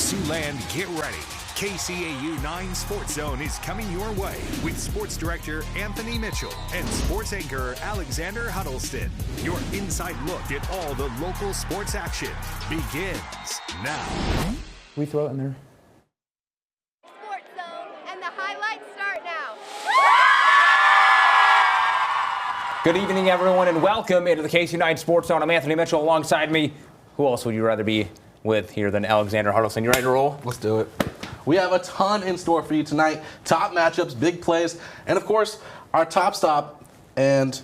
Siouxland, get ready. KCAU 9 Sports Zone is coming your way with Sports Director Anthony Mitchell and Sports Anchor Alexander Huddleston. Your inside look at all the local sports action begins now. We throw it in there. SportsZone, and the highlights start now. Good evening, everyone, and welcome into the KCAU 9 Sports Zone. I'm Anthony Mitchell. Alongside me, who else would you rather be with here than Alexander Huddleston? You ready to roll? Let's do it. We have a ton in store for you tonight. Top matchups, big plays, and of course, our top stop and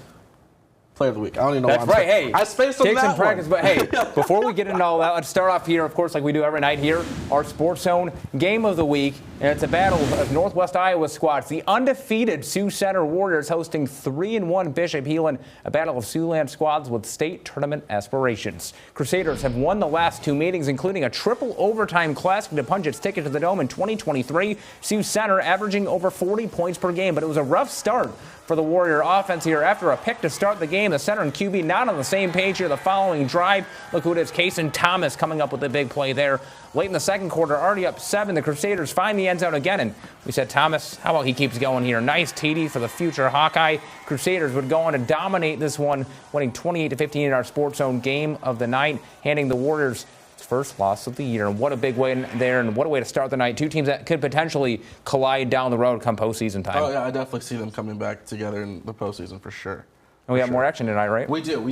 player of the week. I don't even know That's why right. Hey, I spaced on take that some practice. one. But hey, before we get into all that, let's start off here, of course, like we do every night here, our Sports Zone game of the week. And it's a battle of Northwest Iowa squads. The undefeated Sioux Center Warriors hosting 3-1 Bishop Heelan, a battle of Siouxland squads with state tournament aspirations. Crusaders have won the last two meetings, including a triple overtime classic to punch its ticket to the Dome in 2023. Sioux Center averaging over 40 points per game, but it was a rough start for the Warrior offense here. After a pick to start the game, the center and QB not on the same page here the following drive. Look who it is, Kason Thomas coming up with a big play there. Late in the second quarter, already up 7, the Crusaders find the end zone again, and we said, Thomas, how about he keeps going here? Nice TD for the future Hawkeye. Crusaders would go on to dominate this one, winning 28-15 in our Sports Zone game of the night, handing the Warriors its first loss of the year. And what a big way there, and what a way to start the night. Two teams that could potentially collide down the road come postseason time. Oh, yeah, I definitely see them coming back together in the postseason for sure. And we have more action tonight, right? We do.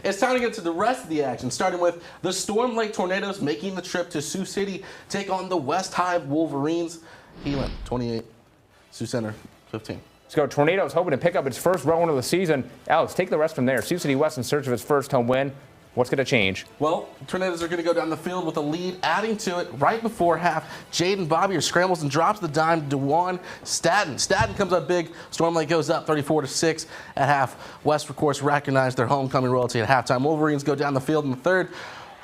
It's time to get to the rest of the action, starting with the Storm Lake Tornadoes making the trip to Sioux City, take on the West High Wolverines. Heelan, 28, Sioux Center, 15. Let's go. Tornadoes hoping to pick up its first road of the season. Alex, take the rest from there. Sioux City West in search of its first home win. What's going to change? Well, Tornadoes are going to go down the field with a lead, adding to it right before half. Jaden Bobbier scrambles and drops the dime to DeJuan Staten. Staten comes up big. Storm Lake goes up 34-6 at half. West, of course, recognized their homecoming royalty at halftime. Wolverines go down the field in the third.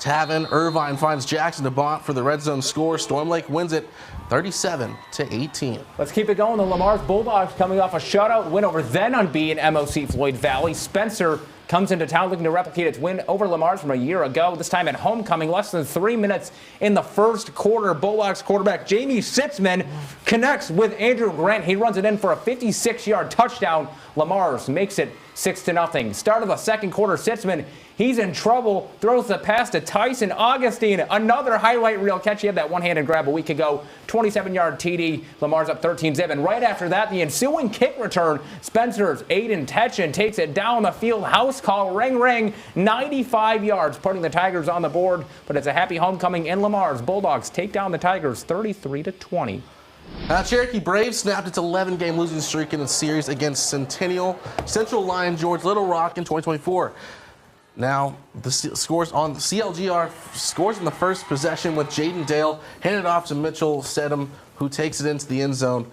Tavin Irvine finds Jackson DeBont for the red zone score. Storm Lake wins it 37-18. Let's keep it going. The Lamar's Bulldogs coming off a shutout win over then unbeaten MOC Floyd Valley. Spencer comes into town looking to replicate its win over Lamar's from a year ago, this time at homecoming. Less than 3 minutes in the first quarter. Bulldogs quarterback Jamie Sitzman connects with Andrew Grant. He runs it in for a 56-yard touchdown. Lamar's makes it 6-0. Start of the second quarter, Sitzman, he's in trouble, throws the pass to Tyson Augustine. Another highlight reel catch. He had that one-handed grab a week ago. 27-yard TD. Lamar's up 13-zip. And right after that, the ensuing kick return. Spencer's Aiden Tetchin takes it down the field. House call, ring, ring. 95 yards, putting the Tigers on the board. But it's a happy homecoming in Lamar's. Bulldogs take down the Tigers 33-20. Cherokee Braves snapped its 11-game losing streak in the series against Central Lion George Little Rock in 2024. Now, the scores on CLGR scores in the first possession with Jaden Dale, handed off to Mitchell Sedum, who takes it into the end zone.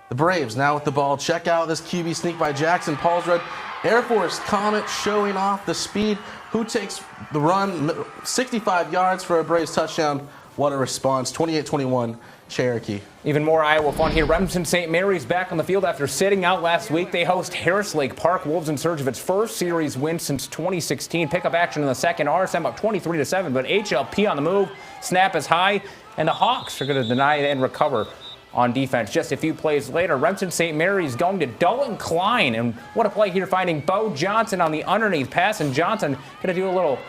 The Braves now with the ball. Check out this QB sneak by Jackson Paulsrud. Air Force Comet showing off the speed. Who takes the run? 65 yards for a Braves touchdown. What a response. 28-21. Cherokee. Even more Iowa fun here. Remington St. Mary's back on the field after sitting out last week. They host Harris Lake Park. Wolves in search of its first series win since 2016. Pick up action in the second. RSM up 23-7, but HLP on the move. Snap is high, and the Hawks are going to deny it and recover on defense. Just a few plays later, Remington St. Mary's going to Dalton Klein, and what a play here, finding Bo Johnson on the underneath pass, and Johnson going to do a little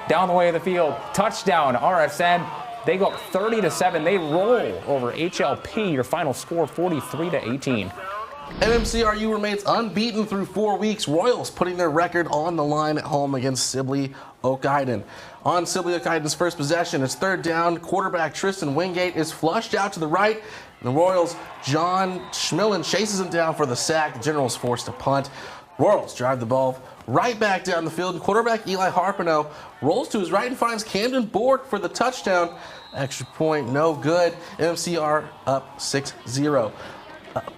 down the way of the field. Touchdown, RSN. They go up 30-7. They roll over HLP. Your final score 43-18. MMCRU remains unbeaten through 4 weeks. Royals putting their record on the line at home against Sibley Oak-Iden. On Sibley Oak-Iden's first possession, it's third down. Quarterback Tristan Wingate is flushed out to the right. And the Royals, John Schmillen chases him down for the sack. The Generals forced to punt. Royals drive the ball right back down the field. And quarterback Eli Harpino rolls to his right and finds Camden Bork for the touchdown. Extra point, no good. MCR up 6-0.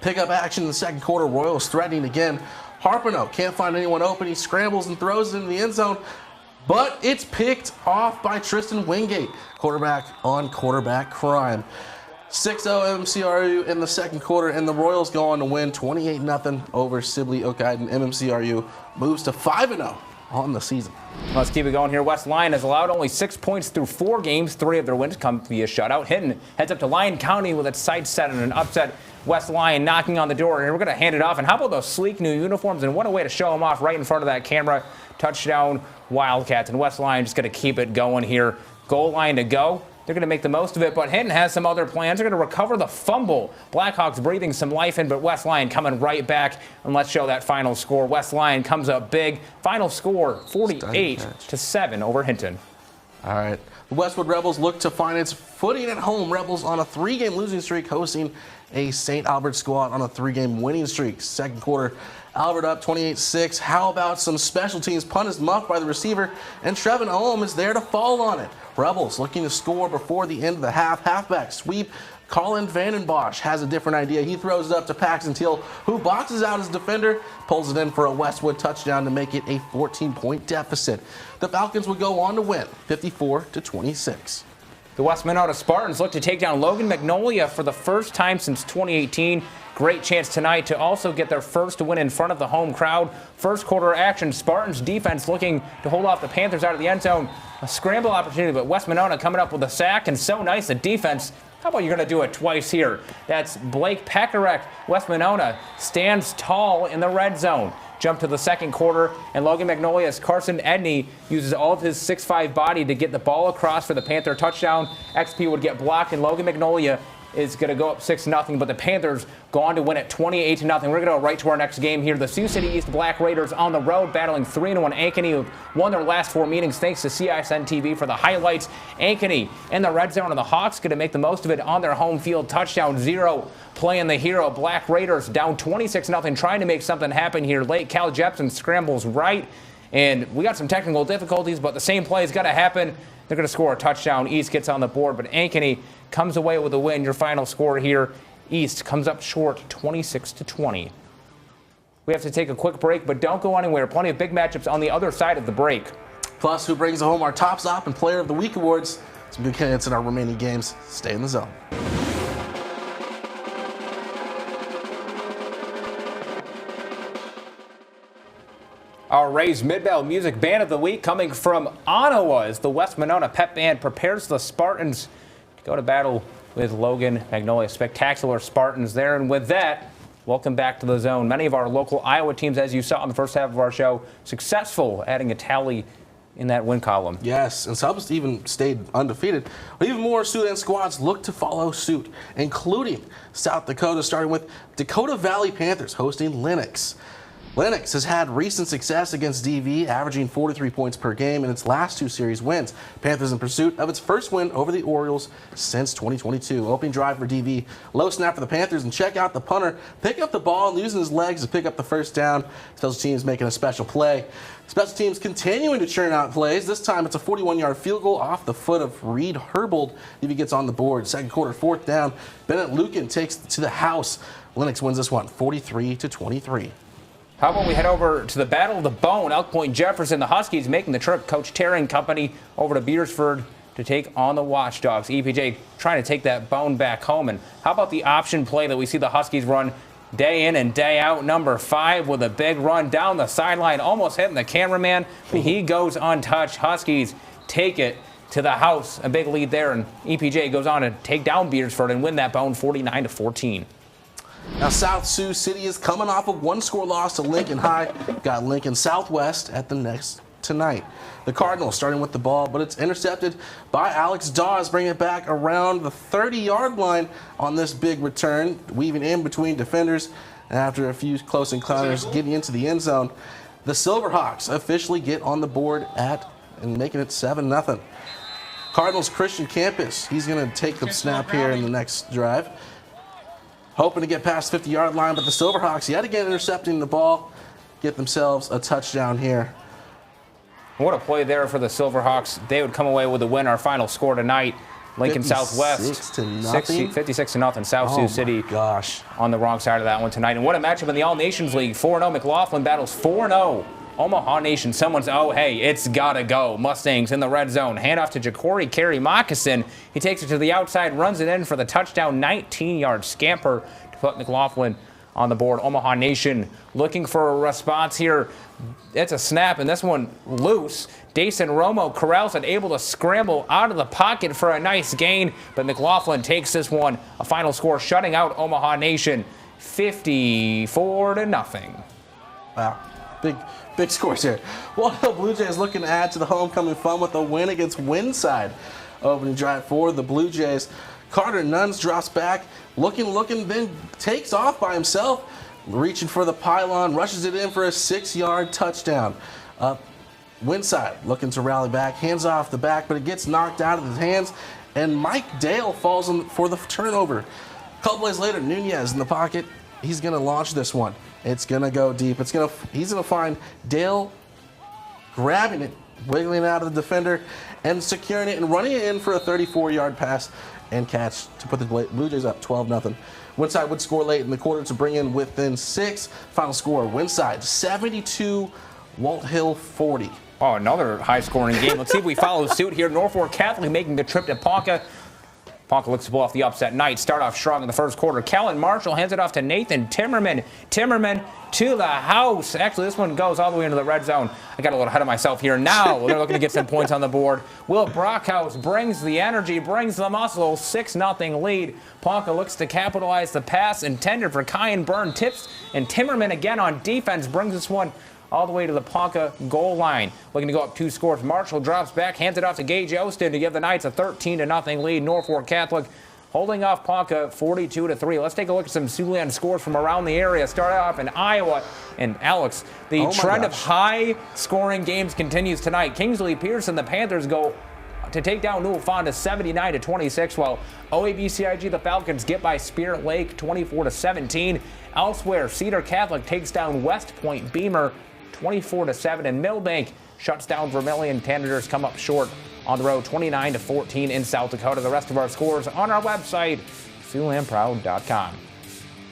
Pickup action in the second quarter. Royals threatening again. Harpino can't find anyone open. He scrambles and throws it in the end zone. But it's picked off by Tristan Wingate. Quarterback on quarterback crime. 6-0 MMCRU in the second quarter, and the Royals go on to win 28-0 over Sibley Oak-Iden. MMCRU moves to 5-0 on the season. Let's keep it going here. West Lyon has allowed only 6 points through 4 games. 3 of their wins come via shutout. Hinton heads up to Lyon County with its sights set on an upset. West Lyon knocking on the door. Here we're going to hand it off. And how about those sleek new uniforms? And what a way to show them off right in front of that camera. Touchdown, Wildcats. And West Lyon just going to keep it going here. Goal line to go. They're going to make the most of it, but Hinton has some other plans. They're going to recover the fumble. Blackhawks breathing some life in, but West Lyon coming right back. And let's show that final score. West Lyon comes up big. Final score, 48-7 over Hinton. All right. The Westwood Rebels look to find its footing at home. Rebels on a 3-game losing streak, hosting a St. Albert squad on a 3-game winning streak. Second quarter, Albert up 28-6. How about some special teams? Punt is muffed by the receiver, and Trevin Ohm is there to fall on it. Rebels looking to score before the end of the half. Halfback sweep. Colin Vandenbosch has a different idea. He throws it up to Paxton Teal, who boxes out his defender, pulls it in for a Westwood touchdown to make it a 14-point deficit. The Falcons would go on to win 54-26. The West Monona Spartans look to take down Logan Magnolia for the first time since 2018. Great chance tonight to also get their first win in front of the home crowd. First quarter action, Spartans defense looking to hold off the Panthers out of the end zone. A scramble opportunity, but West Monona coming up with a sack, and so nice the defense. How about you're going to do it twice here? That's Blake Pekarek. West Monona stands tall in the red zone. Jump to the second quarter, and Logan Magnolia's Carson Edney uses all of his 6'5" body to get the ball across for the Panther touchdown. XP would get blocked, and Logan Magnolia is going to go up 6-0, but the Panthers go on to win it 28-0. We're going to go right to our next game here. The Sioux City East Black Raiders on the road battling 3-1 Ankeny, who won their last 4 meetings thanks to CISN TV for the highlights. Ankeny in the red zone, and the Hawks going to make the most of it on their home field. Touchdown 0 playing the hero. Black Raiders down 26-0, trying to make something happen here late. Cal Jepson scrambles right, and we got some technical difficulties, but the same play has got to happen. They're going to score a touchdown. East gets on the board, but Ankeny comes away with a win. Your final score here, East comes up short, 26-20. We have to take a quick break, but don't go anywhere. Plenty of big matchups on the other side of the break. Plus, who brings home our Top Stop and Player of the Week awards? Some good candidates in our remaining games. Stay in the zone. Our Rays Mid-Bell Music Band of the Week coming from Ottawa as the West Monona Pep Band prepares the Spartans to go to battle with Logan Magnolia. Spectacular Spartans there. And with that, welcome back to the zone. Many of our local Iowa teams, as you saw in the first half of our show, successful adding a tally in that win column. Yes, and subs even stayed undefeated. But even more Siouxland squads look to follow suit, including South Dakota, starting with Dakota Valley Panthers hosting Lennox. Lennox has had recent success against DV, averaging 43 points per game in its last 2 series wins. Panthers in pursuit of its first win over the Orioles since 2022. Opening drive for DV. Low snap for the Panthers, and check out the punter. Pick up the ball and using his legs to pick up the first down. Special teams making a special play. Special teams continuing to churn out plays. This time it's a 41-yard field goal off the foot of Reed Herbold. DV gets on the board. Second quarter, 4th down. Bennett Lucan takes to the house. Lennox wins this one, 43-23. How about we head over to the Battle of the Bone? Elk Point Jefferson, the Huskies making the trip. Coach Terry and company over to Beersford to take on the Watchdogs. EPJ trying to take that bone back home. And how about the option play that we see the Huskies run day in and day out? Number 5 with a big run down the sideline, almost hitting the cameraman. But he goes untouched. Huskies take it to the house. A big lead there. And EPJ goes on to take down Beersford and win that bone 49-14. Now, South Sioux City is coming off a 1-score loss to Lincoln High. Got Lincoln Southwest at the next tonight. The Cardinals starting with the ball, but it's intercepted by Alex Dawes, bringing it back around the 30-yard line on this big return, weaving in between defenders. And after a few close encounters getting into the end zone, the Silverhawks officially get on the board and making it 7-0. Cardinals Christian Campus, he's going to take the snap here in the next drive. Hoping to get past the 50-yard line, but the Silverhawks yet again intercepting the ball, get themselves a touchdown here. What a play there for the Silverhawks. They would come away with a win. Our final score tonight, Lincoln Southwest. 56-0. South Sioux City gosh. On the wrong side of that one tonight. And what a matchup in the All-Nations League. 4-0 McLaughlin battles 4-0 Omaha Nation. Someone's, hey, it's got to go. Mustangs in the red zone. Handoff to Ja'Cory Carey Moccasin. He takes it to the outside, runs it in for the touchdown. 19-yard scamper to put McLaughlin on the board. Omaha Nation looking for a response here. It's a snap, and this one loose. Dason Romo corrals it, able to scramble out of the pocket for a nice gain, but McLaughlin takes this one. A final score shutting out Omaha Nation 54-0. Wow. Big scores here. Walnut Blue Jays looking to add to the homecoming fun with a win against Windside. Opening drive for the Blue Jays. Carter Nuns drops back, looking, then takes off by himself, reaching for the pylon, rushes it in for a 6-yard touchdown. Windside looking to rally back, hands off the back, but it gets knocked out of his hands, and Mike Dale falls for the turnover. A couple plays later, Nunez in the pocket. He's going to launch this one. It's going to go deep. He's going to find Dale grabbing it, wiggling out of the defender, and securing it and running it in for a 34-yard pass and catch to put the Blue Jays up 12-0. Windside would score late in the quarter to bring in within 6. Final score, Windside 72, Walt Hill 40. Oh, another high-scoring game. Let's see if we follow suit here. Norfolk Catholic making the trip to Ponca. Ponca looks to pull off the upset night. Start off strong in the first quarter. Kellen Marshall hands it off to Nathan Timmerman. Timmerman to the house. Actually, this one goes all the way into the red zone. I got a little ahead of myself here. Now they're looking to get some points on the board. Will Brockhouse brings the energy, brings the muscle. 6-0 lead. Ponca looks to capitalize the pass intended for Kyan Byrne. Tips, and Timmerman again on defense brings this one all the way to the Ponca goal line. Looking to go up 2 scores. Marshall drops back, hands it off to Gage Ostin to give the Knights a 13-0 lead. Norfolk Catholic holding off Ponca 42-3. Let's take a look at some Siouxland scores from around the area. Start off in Iowa. And Alex, the trend of high-scoring games continues tonight. Kingsley Pearson, the Panthers go to take down Newell Fonda 79-26, while OABCIG, the Falcons, get by Spirit Lake 24-17. Elsewhere, Cedar Catholic takes down West Point Beamer 24-7, and Millbank shuts down Vermilion. Tanagers come up short on the road 29-14 in South Dakota. The rest of our scores on our website, SiouxlandProud.com.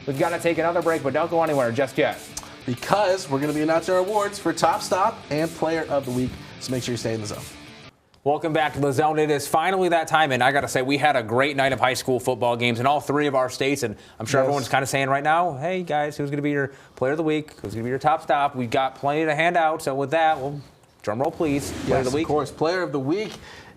We've got to take another break, but don't go anywhere just yet, because we're going to be announcing our awards for Top Stop and Player of the Week, so make sure you stay in the zone. Welcome back to the Zone. It is finally that time, and I got to say, we had a great night of high school football games in all 3 of our states, and I'm sure everyone's kind of saying right now, hey, guys, who's going to be your player of the week? Who's going to be your top stop? We've got plenty to hand out, so with that, well, drum roll, please. Player of the week. Of course. Player of the week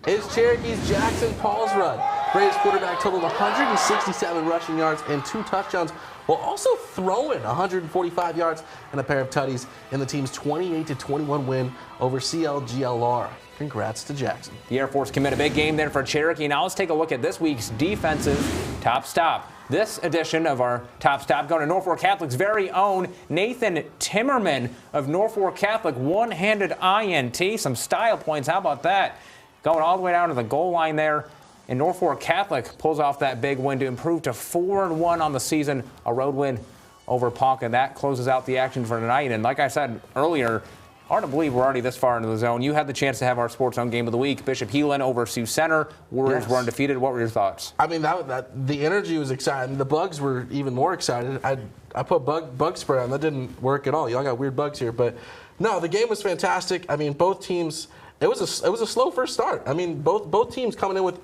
is Cherokee's Jackson Paulsrud. Braves quarterback totaled 167 rushing yards and 2 touchdowns, while also throwing 145 yards and a pair of tutties in the team's 28-21 win over CLGLR. Congrats to Jackson. The Air Force commit a big game there for Cherokee. Now let's take a look at this week's defensive top stop. This edition of our top stop going to Norfolk Catholic's very own Nathan Timmerman of Norfolk Catholic. One-handed INT, some style points. How about that? Going all the way down to the goal line there. And Norfolk Catholic pulls off that big win to improve to 4-1 on the season. A road win over Ponca. That closes out the action for tonight. And like I said earlier, hard to believe we're already this far into the zone. You had the chance to have our SportsZone game of the week. Bishop Heelan over Sioux Center. Warriors were undefeated. What were your thoughts? I mean, the energy was exciting. The Bugs were even more excited. I put bug spray on. That didn't work at all. Y'all got weird bugs here. But no, the game was fantastic. I mean, both teams, it was a slow first start. I mean, both teams coming in with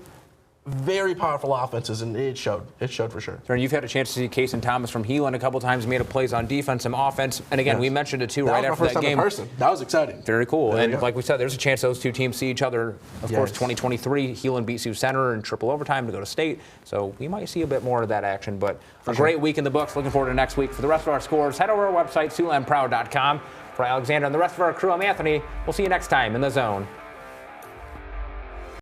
very powerful offenses, and it showed. It showed for sure. You've had a chance to see Kason Thomas from Heelan a couple times, made plays on defense and offense. And again, we mentioned it too right after that game. That was exciting. Very cool. And like we said, there's a chance those 2 teams see each other. Of course, 2023, Heelan beat Sioux Center in triple overtime to go to state. So we might see a bit more of that action. But a great week in the books. Looking forward to next week. For the rest of our scores, head over to our website, SiouxlandProud.com. For Alexander and the rest of our crew, I'm Anthony. We'll see you next time in the Zone.